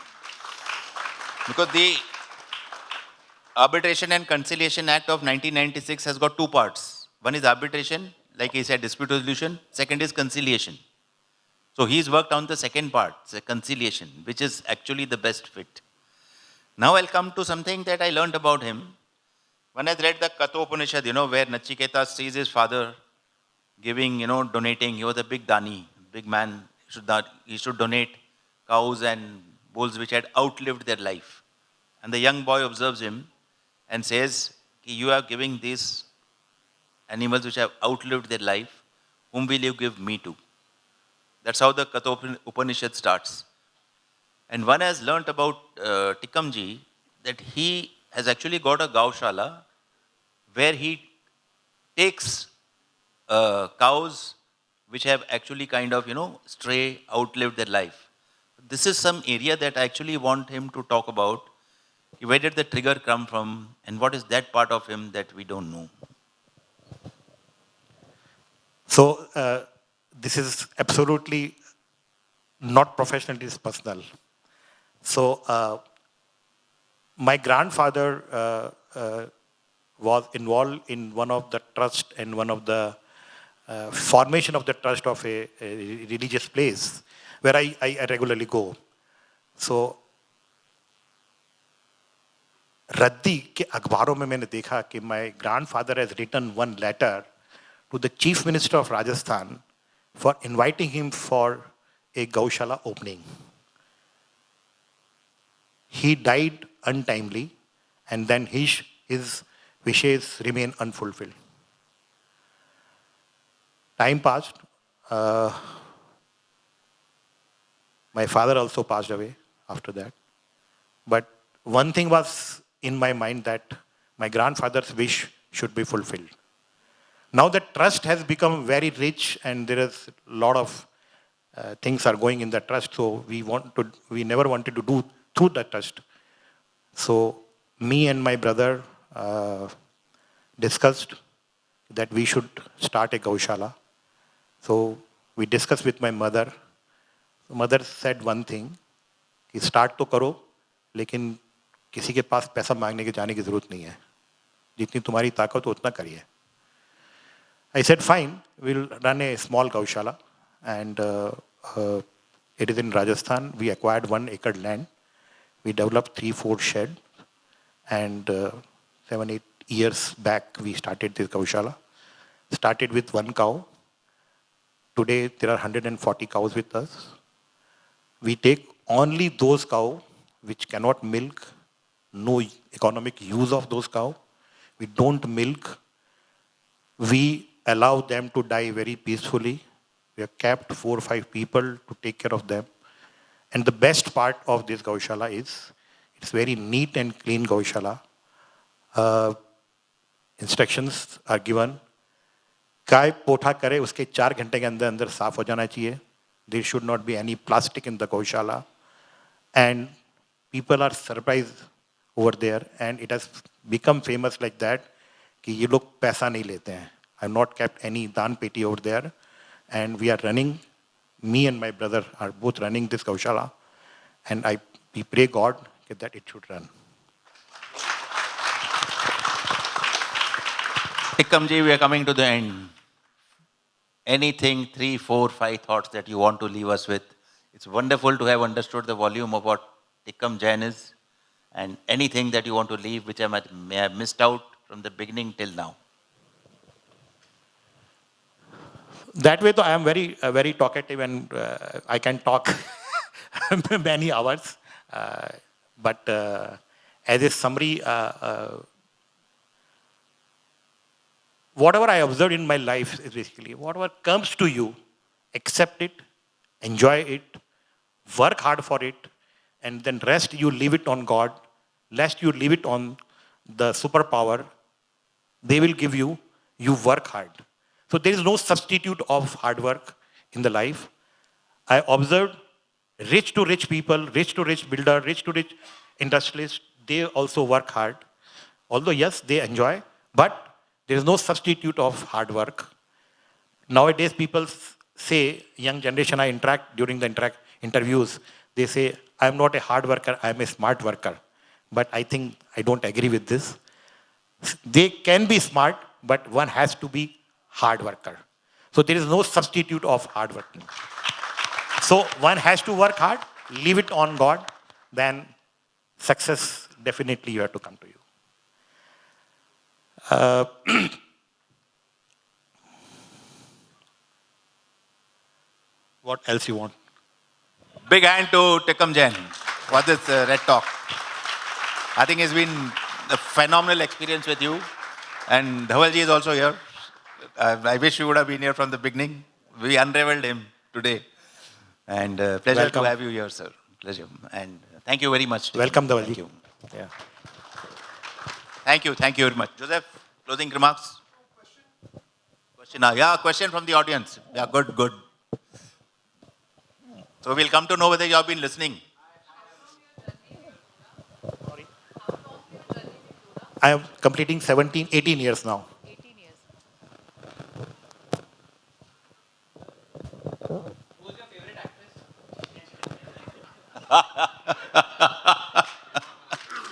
Because the Arbitration and Conciliation Act of 1996 has got two parts. One is arbitration, like he said, dispute resolution. Second is conciliation. So he's worked on the second part, the conciliation, which is actually the best fit. Now I'll come to something that I learned about him. When I read the Kathopanishad, where Nachiketa sees his father giving, donating. He was a big dani, big man. He should donate cows and bulls which had outlived their life. And the young boy observes him and says, you are giving these animals which have outlived their life. Whom will you give me to? That's how the Kathopanishad starts. And one has learnt about Tikamji that he has actually got a Gaushala where he takes cows which have actually kind of, stray, outlived their life. This is some area that I actually want him to talk about. Where did the trigger come from and what is that part of him that we don't know? So, this is absolutely not professional, it is personal. So, my grandfather was involved in one of the trust and one of the formation of the trust of a religious place where I regularly go. So, रद्दी के अखबारों में मैंने देखा कि my grandfather has written one letter to the Chief Minister of Rajasthan for inviting him for a Gaushala opening. He died untimely and then his wishes remain unfulfilled. Time passed. My father also passed away after that. But one thing was in my mind that my grandfather's wish should be fulfilled. Now the trust has become very rich and there is a lot of things are going in the trust. So we never wanted to do through the trust. So me and my brother discussed that we should start a Gaushala. So we discussed with my mother. Mother said one thing, कि start तो करो, लेकिन किसी के पास पैसा मांगने के जाने की जरूरत नहीं है. जितनी तुम्हारी ताकत हो उतना करिए. I said, fine, we'll run a small Gaushala and it is in Rajasthan. We acquired 1 acre land. We developed 3-4 sheds and 7-8 years back we started this Gaushala. Started with 1 cow. Today there are 140 cows with us. We take only those cows which cannot milk, no economic use of those cows. We don't milk. We allow them to die very peacefully. We have kept 4 or 5 people to take care of them. And the best part of this Gaushala is, It's very neat and clean Gaushala. Instructions are given. गाय पोठा करे उसके 4 घंटे के अंदर अंदर साफ हो जाना चाहिए. There should not be any plastic in the Gaushala. And people are surprised over there, and it has become famous like that कि ये लोग पैसा नहीं लेते हैं. I have not kept any dan peti over there, and we are running. Me and my brother are both running this Gaushala, and we pray God that it should run. Tikamji, we are coming to the end. Anything, 3, 4, 5 thoughts that you want to leave us with? It's wonderful to have understood the volume of what Tikam Jain is, and anything that you want to leave which I may have missed out from the beginning till now. That way, though, I am very talkative, and I can talk many hours. But as a summary, whatever I observed in my life is basically whatever comes to you, accept it, enjoy it, work hard for it, and then rest you leave it on God, rest you leave it on the superpower. They will give you, you work hard. So there is no substitute of hard work in the life. I observed rich to rich people, rich to rich builder, rich to rich industrialists, they also work hard. Although yes, they enjoy, but there is no substitute of hard work. Nowadays people say, young generation I interact during the interviews, they say, I am not a hard worker, I am a smart worker. But I think I don't agree with this. They can be smart, but one has to be hard worker. So there is no substitute of hard working. So one has to work hard, leave it on God, then success definitely you have to come to you. What else you want? Big hand to Tikam Jain for this Red Talk. I think it's been a phenomenal experience with you. And Dhavalji is also here. I wish you would have been here from the beginning. We unraveled him today. And pleasure Welcome. to have you here, sir. Pleasure. And thank you very much. Welcome, Dhavalji. Thank you. Yeah. Thank you. Thank you very much. Joseph, closing remarks? Question? Yeah, question from the audience. Yeah, good. So we'll come to know whether you have been listening. I am completing 18 years now. 18 years. Who's your favorite actress?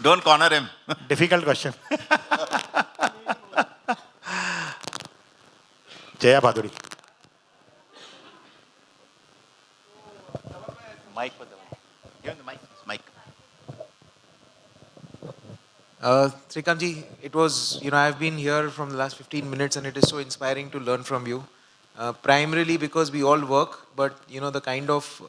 Don't corner him. Difficult question. Jaya Bhaduri. Mic for the give him the mic. Mic. Srikamji, it was, I've been here from the last 15 minutes and it is so inspiring to learn from you. Primarily because we all work, but, the kind of,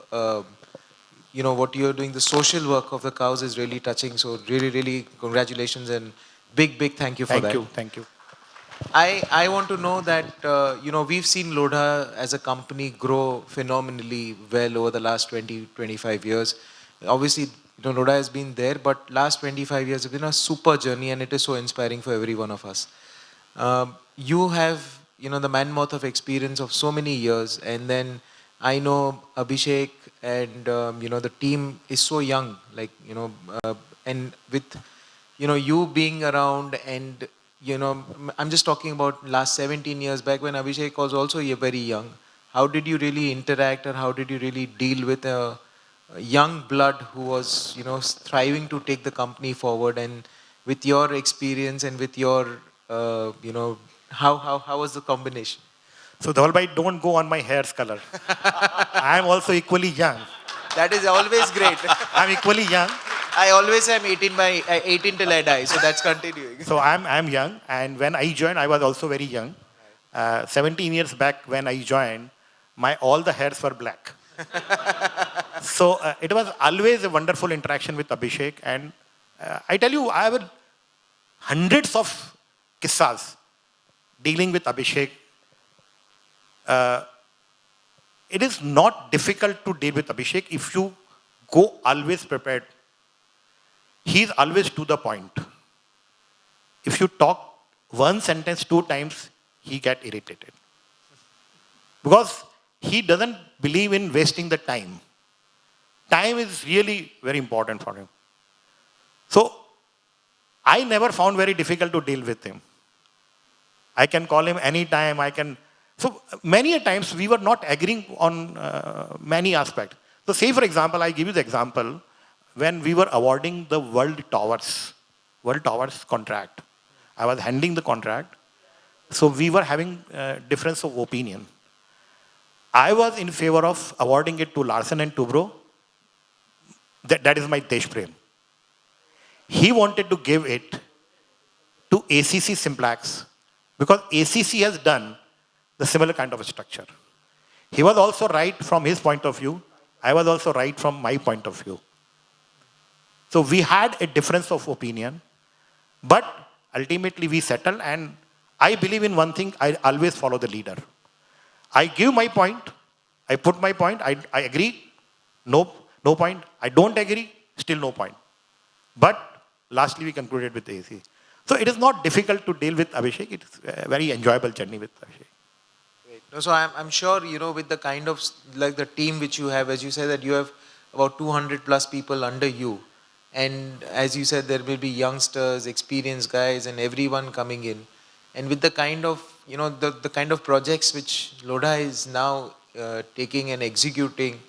what you're doing, the social work of the cows is really touching. So really, really congratulations and big thank you for that. Thank you. I want to know that, we've seen Lodha as a company grow phenomenally well over the last 20, 25 years. Obviously, Lodha has been there, but last 25 years have been a super journey and it is so inspiring for every one of us. You have, the man-mouth of experience of so many years, and then I know Abhishek and, the team is so young, and with, you being around and, I'm just talking about last 17 years back when Abhishek was also very young. How did you really interact, or how did you really deal with a young blood who was, striving to take the company forward? And with your experience and with your, how was the combination? So Dhavalbhai, don't go on my hair's color. I am also equally young. That is always great. I'm equally young. I always am 18 till I die, so that's continuing. So I'm young, and when I joined, I was also very young. 17 years back when I joined, all the hairs were black. So it was always a wonderful interaction with Abhishek, and I tell you, I have hundreds of kissas dealing with Abhishek. It is not difficult to deal with Abhishek if you go always prepared. he's always to the point. If you talk one sentence 2 times, he get irritated. Because he doesn't believe in wasting the time. Time is really very important for him. So I never found very difficult to deal with him. I can call him anytime. So many a times we were not agreeing on many aspects. So say for example, I give you the example when we were awarding the World Towers contract. I was handling the contract. So we were having difference of opinion. I was in favor of awarding it to Larsen and Toubro. That is my Desh Prem. He wanted to give it to ACC Simplex because ACC has done the similar kind of a structure. He was also right from his point of view. I was also right from my point of view. So we had a difference of opinion, but ultimately we settled, and I believe in one thing, I always follow the leader. I give my point, I put my point, I agree, no point. I don't agree, still no point. But lastly we concluded with AC. So it is not difficult to deal with Abhishek. It's a very enjoyable journey with Abhishek. Great. No, so I'm sure, with the kind of, like the team which you have, as you say that you have about 200 plus people under you. And as you said, there will be youngsters, experienced guys and everyone coming in. And with the kind of, the kind of projects which Lodha is now taking and executing,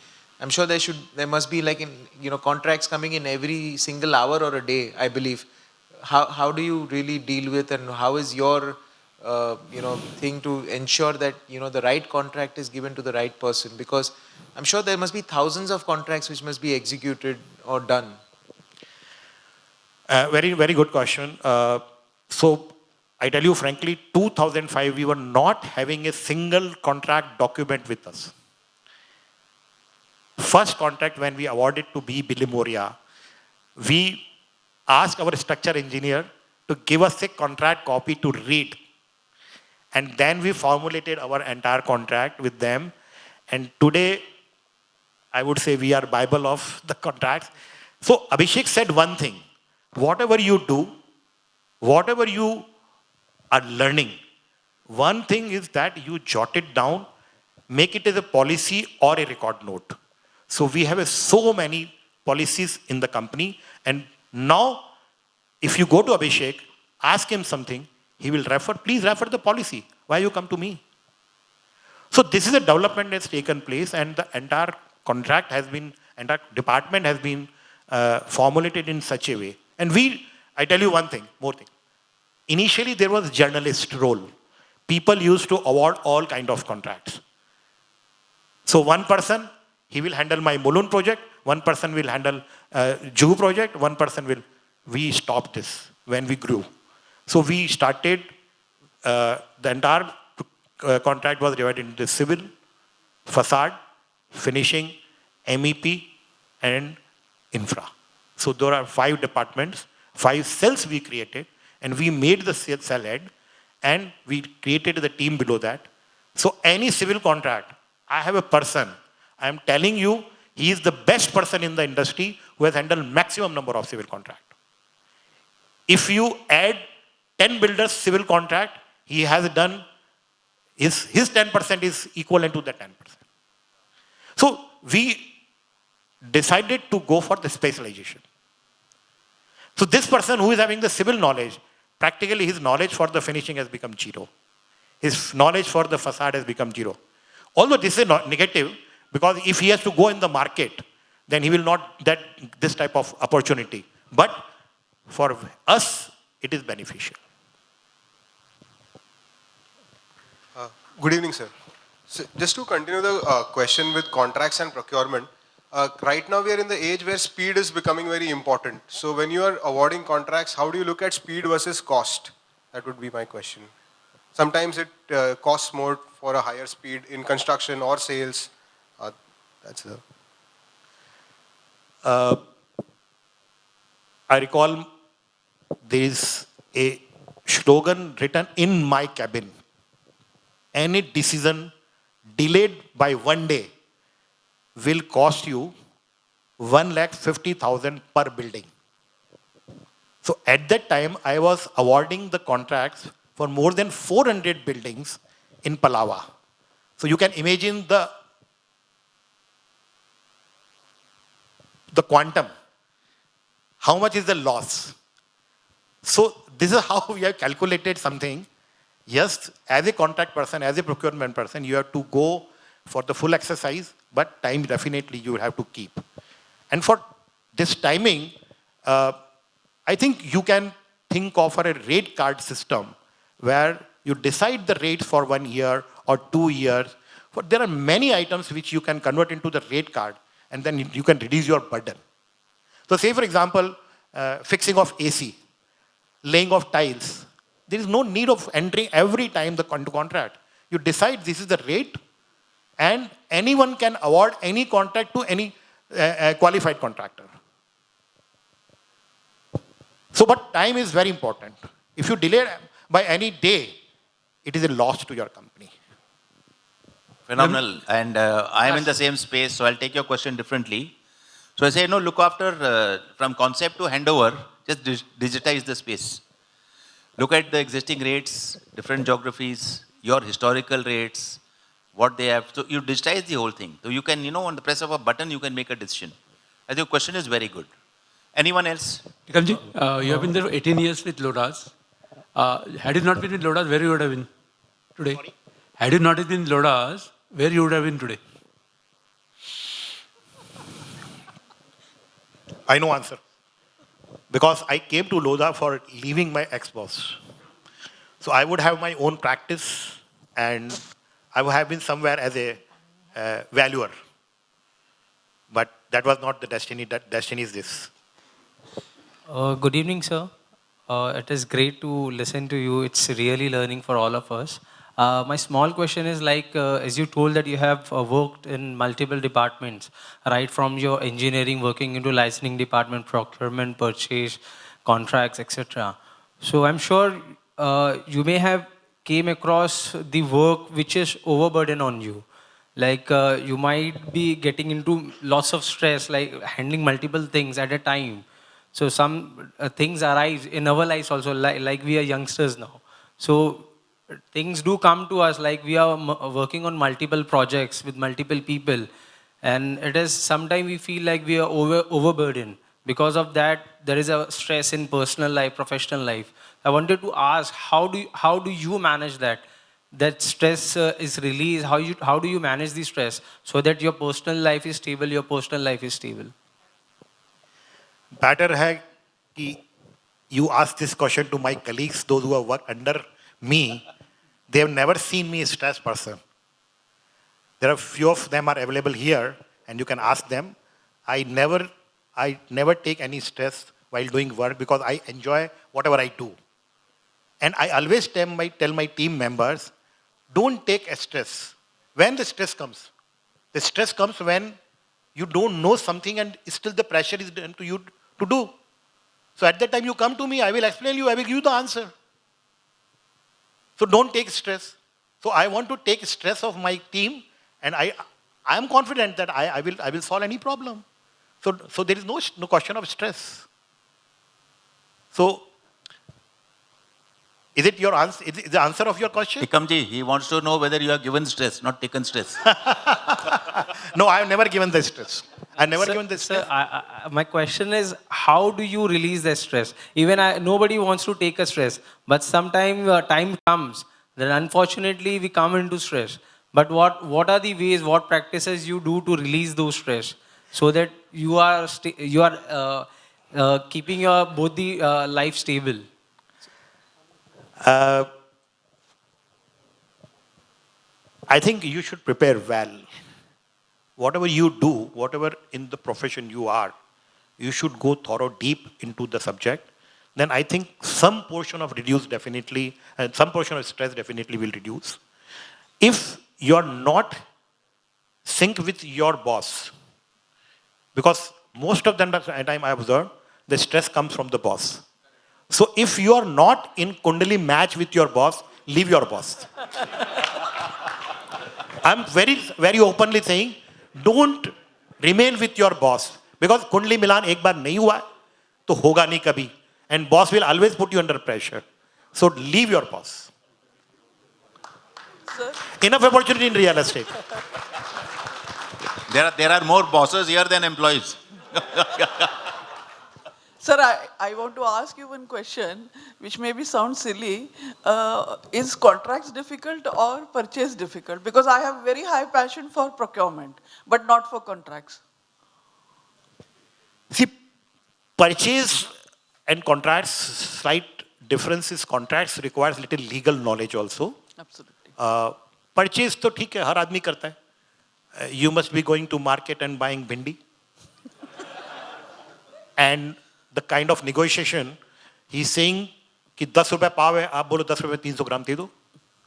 I'm sure there must be like contracts coming in every single hour or a day, I believe. How do you really deal with, and how is your thing to ensure that the right contract is given to the right person? Because I'm sure there must be thousands of contracts which must be executed or done. Very, very good question. So I tell you frankly, 2005, we were not having a single contract document with us. First contract when we awarded to B. Bilimoria, we asked our structure engineer to give us a contract copy to read. And then we formulated our entire contract with them. And today, I would say we are Bible of the contracts. So Abhishek said one thing, whatever you do, whatever you are learning, one thing is that you jot it down, make it as a policy or a record note. So we have so many policies in the company, and now if you go to Abhishek, ask him something, he will please refer the policy. Why you come to me? So this is a development that's taken place, and the entire contract has been, entire department has been formulated in such a way. And I tell you one thing, more thing. Initially there was journalist role. People used to award all kind of contracts. So one person, he will handle my Mulund project, one person will handle Juhu project, one person will, we stopped this when we grew. So we started, the entire contract was divided into civil, facade, finishing, MEP, and infra. So there are 5 departments, 5 cells we created, and we made the cell head, and we created the team below that. So any civil contract, I have a person, I am telling you, he is the best person in the industry who has handled maximum number of civil contract. If you add 10 builders civil contract, he has done, his 10% is equivalent to the 10%. So we decided to go for the specialization. So this person who is having the civil knowledge, practically his knowledge for the finishing has become 0. His knowledge for the facade has become 0. Although this is not negative, because if he has to go in the market, then he will not get this type of opportunity. But for us, it is beneficial. Good evening, sir. So just to continue the question with contracts and procurement, right now we are in the age where speed is becoming very important. So when you are awarding contracts, how do you look at speed versus cost? That would be my question. Sometimes it costs more for a higher speed in construction or sales. That's the... I recall there is a slogan written in my cabin. Any decision delayed by 1 day will cost you 1,50,000 per building. So at that time, I was awarding the contracts for more than 400 buildings in Palava. So you can imagine the quantum. How much is the loss? So this is how we have calculated something. Yes, as a contract person, as a procurement person, you have to go for the full exercise, but time definitely you will have to keep. And for this timing, I think you can think of a rate card system where you decide the rates for 1 year or 2 years. But there are many items which you can convert into the rate card, and then you can reduce your burden. So say, for example, fixing of AC, laying of tiles. There is no need of entering every time the contract. You decide this is the rate, and anyone can award any contract to any qualified contractor. So, but time is very important. If you delay by any day, it is a loss to your company. Phenomenal. And I am in the same space, so I'll take your question differently. So I say, no, look after, from concept to handover, just digitize the space. Look at the existing rates, different geographies, your historical rates, what they have. So you digitize the whole thing. So you can, on the press of a button, you can make a decision. I think your question is very good. Anyone else? Tikamji, you have been there for 18 years with Lodha's. Had you not been with Lodha's, where you would have been today? Sorry? Had you not been with Lodha's, where you would have been today? I know answer. Because I came to Lodha for leaving my ex-boss. So I would have my own practice, and I would have been somewhere as a valuer. But that was not the destiny. That destiny is this. Good evening, sir. It is great to listen to you. It's really learning for all of us. My small question is as you told that you have worked in multiple departments, right from your engineering, working into licensing department, procurement, purchase, contracts, etc. So I'm sure you may have came across the work which is overburden on you. You might be getting into lots of stress, like handling multiple things at a time. So some things arise in our lives also, like we are youngsters now. So things do come to us, like we are working on multiple projects with multiple people, and it is sometimes we feel like we are overburdened. Because of that, there is a stress in personal life, professional life. I wanted to ask, how do you manage that? That stress is released. How do you manage the stress so that your personal life is stable, your personal life is stable? Better hai ki you ask this question to my colleagues, those who have worked under me. They have never seen me a stressed person. There are few of them are available here, and you can ask them. I never take any stress while doing work because I enjoy whatever I do. And I always tell my team members, don't take a stress. When the stress comes when you don't know something and still the pressure is done to you to do. So at that time you come to me, I will explain you, I will give you the answer. So don't take stress. So I want to take stress of my team, and I am confident that I will solve any problem. So there is no question of stress. So is it your answer? Is the answer of your question? Tikamji, he wants to know whether you have given stress, not taken stress. No, I have never given the stress. I have never given the stress. Sir, my question is, how do you release the stress? Even nobody wants to take a stress, but sometimes time comes, then unfortunately we come into stress. But what are the ways, what practices you do to release those stress so that you are keeping your both the life stable? I think you should prepare well. Whatever you do, whatever in the profession you are, you should go thorough deep into the subject. Then I think some portion of some portion of stress definitely will reduce. If you're not sync with your boss, because most of them at the time I observed, the stress comes from the boss. So if you are not in Kundali match with your boss, leave your boss. I'm very, very openly saying, don't remain with your boss. Because Kundali Milan ek baar nahi hua, to hoga nahi kabhi. And boss will always put you under pressure. So leave your boss. Sir? Enough opportunity in real estate. There are more bosses here than employees. Sir, I want to ask you one question, which maybe sounds silly. Is contracts difficult or purchase difficult? Because I have very high passion for procurement, but not for contracts. See, purchase and contracts, slight difference is contracts requires little legal knowledge also. Absolutely. Purchase तो ठीक है, हर आदमी करता है. You must be going to market and buying bhindi. And the kind of negotiation, he's saying कि 10 रुपए पाव है, आप बोलो 10 रुपए 300 ग्राम दे दो.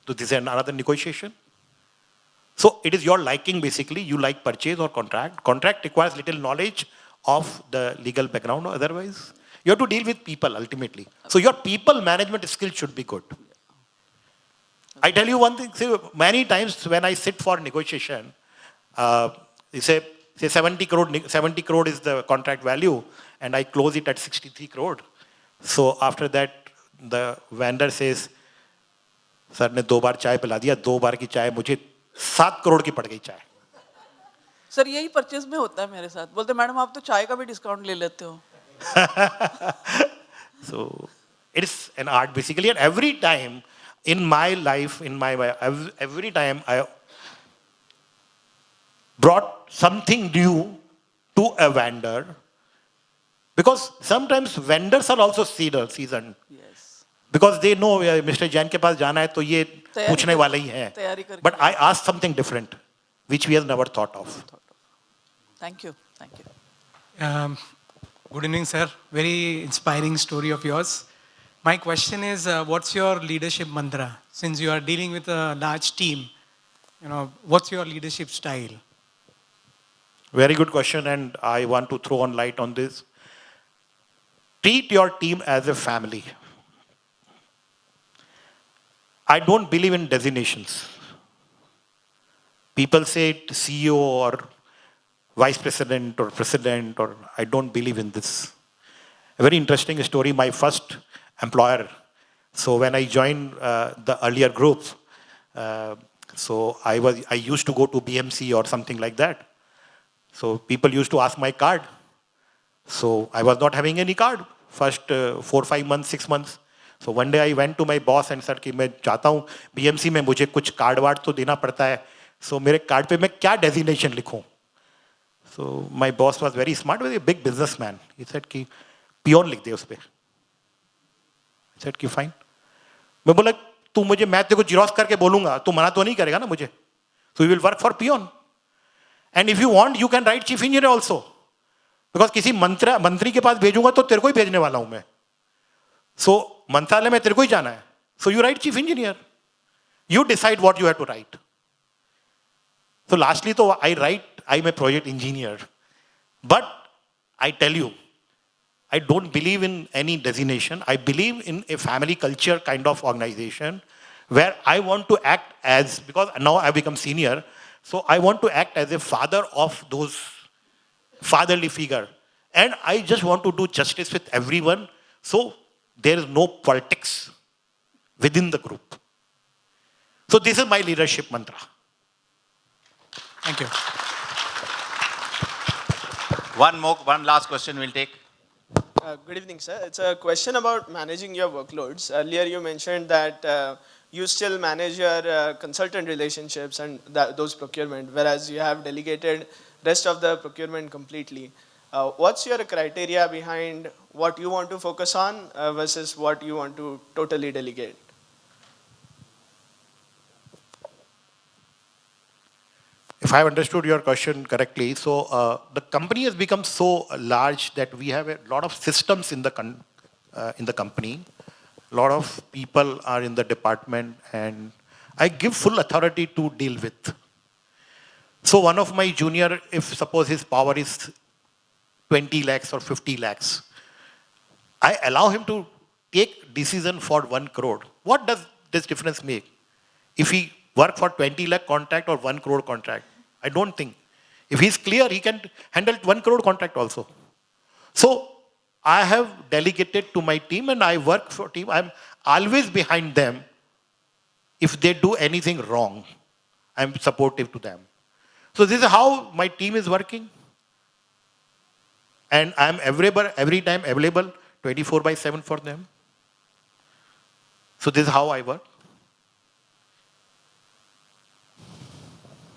So this is another negotiation. So it is your liking basically. You like purchase or contract. Contract requires little knowledge of the legal background. Otherwise, you have to deal with people ultimately. So your people management skills should be good. I tell you one thing. See, many times when I sit for negotiation, you say 70 crore is the contract value, and I close it at 63 crore. So after that, the vendor says, "Sir, ने 2 बार चाय पिला दिया, 2 बार की चाय मुझे 7 crore की पड़ गई चाय." सर यही परचेज में होता है मेरे साथ. बोलते मैडम आप तो चाय का भी डिस्काउंट ले लेते हो. So it is an art basically, and every time in my life, every time I brought something new to a vendor, because sometimes vendors are also seasoned. Yes. Because they know Mr. Jain के पास जाना है तो ये पूछने वाला ही है. But I asked something different, which we have never thought of. Thank you. Thank you. Good evening, sir. Very inspiring story of yours. My question is, what's your leadership mantra? Since you are dealing with a large team, what's your leadership style? Very good question, and I want to throw on light on this. Treat your team as a family. I don't believe in designations. People say CEO or vice president or president, or I don't believe in this. A very interesting story. My first employer. So when I joined the earlier group, so I used to go to BMC or something like that. So people used to ask my card. So I was not having any card. First 4, 5 months, 6 months. So one day I went to my boss and said कि मैं चाहता हूँ BMC में मुझे कुछ card ward तो देना पड़ता है. So मेरे कार्ड पे मैं क्या designation लिखूँ? So my boss was very smart, very big businessman. He said कि पियोन लिख दे उस पे. I said कि fine. मैं बोला तू मुझे मैं तेरे को जीरोक्स करके बोलूँगा तू मना तो नहीं करेगा ना मुझे. So you will work for peon. And if you want, you can write chief engineer also. Because किसी मंत्री के पास भेजूंगा तो तेरे को ही भेजने वाला हूं मैं. So मंत्रालय में तेरे को ही जाना है. So you write chief engineer. You decide what you have to write. So lastly, तो I'm a project engineer. But I tell you, I don't believe in any designation. I believe in a family culture kind of organization where I want to act as, because now I become senior, so I want to act as a father of those fatherly figure. And I just want to do justice with everyone. So there is no politics within the group. So this is my leadership mantra. Thank you. One last question we'll take. Good evening, sir. It's a question about managing your workloads. Earlier you mentioned that you still manage your consultant relationships and those procurement, whereas you have delegated rest of the procurement completely. What's your criteria behind what you want to focus on versus what you want to totally delegate? If I have understood your question correctly, so the company has become so large that we have a lot of systems in the company. A lot of people are in the department, and I give full authority to deal with. So one of my junior, if suppose his power is 20 lakhs or 50 lakhs, I allow him to take decision for 1 crore. What does this difference make? If he work for 20 lakh contract or 1 crore contract, I don't think. If he's clear, he can handle 1 crore contract also. So I have delegated to my team and I work for team. I'm always behind them. If they do anything wrong, I'm supportive to them. So this is how my team is working. And I'm available, every time available, 24/7 for them. So this is how I work.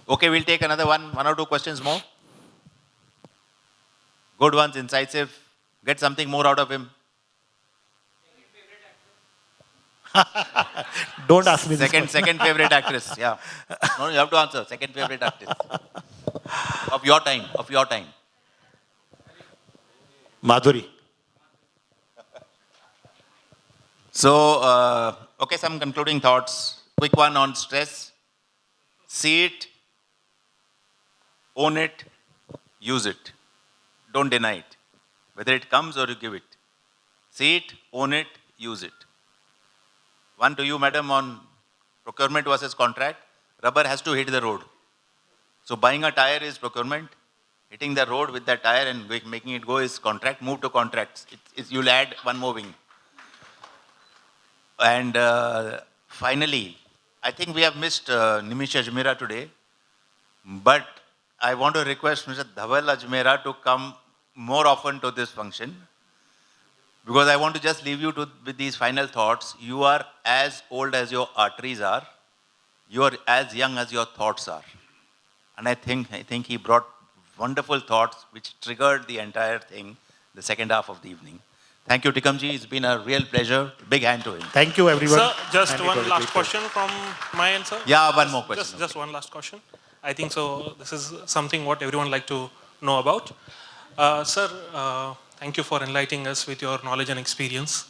Okay, we'll take another one or two questions more. Good ones, incisive. Get something more out of him. Don't ask me this Second question. favorite actress, yeah. No, you have to answer. Second favorite actress. Of your time. Madhuri. So, okay, some concluding thoughts. Quick one on stress. See it, own it, use it. Don't deny it. Whether it comes or you give it. See it, own it, use it. One to you, madam, on procurement versus contract. Rubber has to hit the road. So buying a tire is procurement. Hitting the road with that tire and making it go is contract. Move to contracts. You'll add one more wing. And finally, I think we have missed Nimish Ajmera today. But I want to request Mr. Dhaval Ajmera to come more often to this function. Because I want to just leave you with these final thoughts. You are as old as your arteries are. You are as young as your thoughts are. And I think he brought wonderful thoughts which triggered the entire thing, the second half of the evening. Thank you, Tikam ji. It's been a real pleasure. Big hand to him. Thank you, everyone. Sir, just one last question from my end, sir. Yeah, one more question. Just one last question. I think so. This is something what everyone like to know about. Sir, thank you for enlightening us with your knowledge and experience.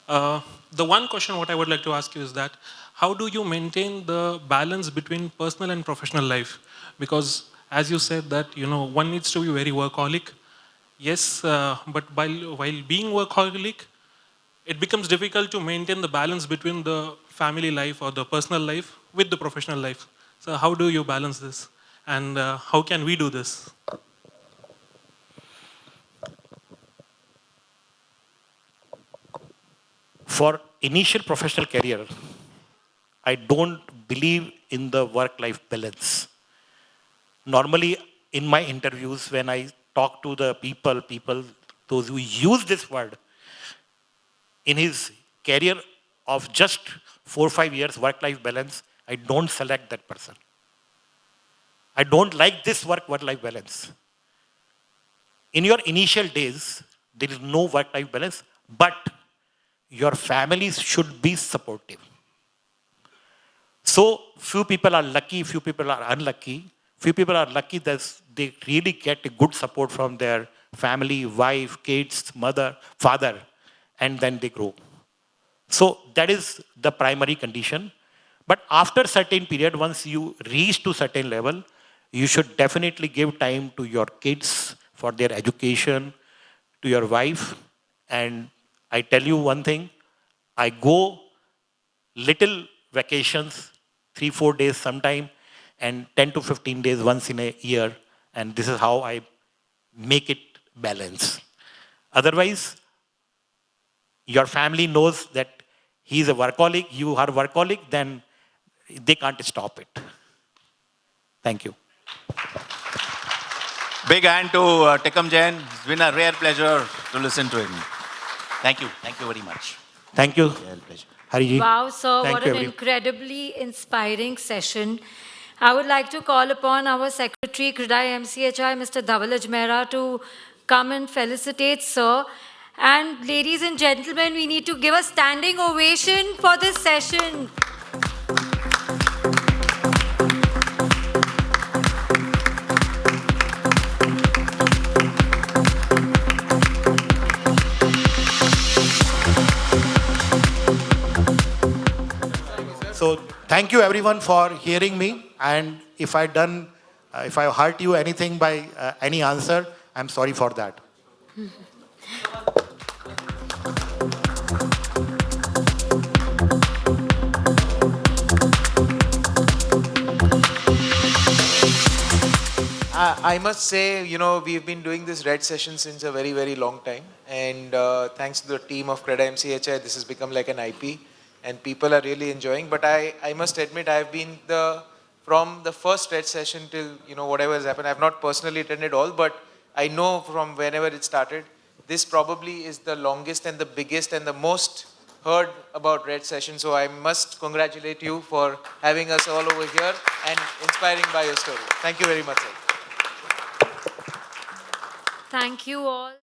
The one question what I would like to ask you is that how do you maintain the balance between personal and professional life? Because as you said that, one needs to be very workaholic. Yes, but while being workaholic, it becomes difficult to maintain the balance between the family life or the personal life with the professional life. So how do you balance this? And how can we do this? For initial professional career, I don't believe in the work-life balance. Normally, in my interviews, when I talk to the people, those who use this word, in his career of just 4 or 5 years work-life balance, I don't select that person. I don't like this work-life balance. In your initial days, there is no work-life balance, but your families should be supportive. So few people are lucky, few people are unlucky. Few people are lucky that they really get a good support from their family, wife, kids, mother, father, and then they grow. So that is the primary condition. But after certain period, once you reach to certain level, you should definitely give time to your kids for their education, to your wife. And I tell you one thing, I go little vacations, 3-4 days sometime, and 10 to 15 days once in a year. And this is how I make it balance. Otherwise, your family knows that he's a workaholic, you are a workaholic, then they can't stop it. Thank you. Big hand to Tikam Jain. It's been a rare pleasure to listen to him. Thank you very much. Thank you. Real pleasure. Hariji. Wow, sir, Thank what you, an incredibly inspiring session. I would like to call upon our Secretary, CREDAI-MCHI, Mr. Dhaval Ajmera, to come and felicitate sir. And ladies and gentlemen, we need to give a standing ovation for this session. So thank you everyone for hearing me. And if I hurt you anything by any answer, I'm sorry for that. I must say, we've been doing this red session since a very, very long time. And thanks to the team of CREDAI-MCHI, this has become like an IP, and people are really enjoying. But I must admit, I've been from the first Red session till, whatever has happened. I've not personally attended all, but I know from whenever it started, this probably is the longest and the biggest and the most heard about Red session. So I must congratulate you for having us all over here and inspiring by your story. Thank you very much, sir. Thank you all.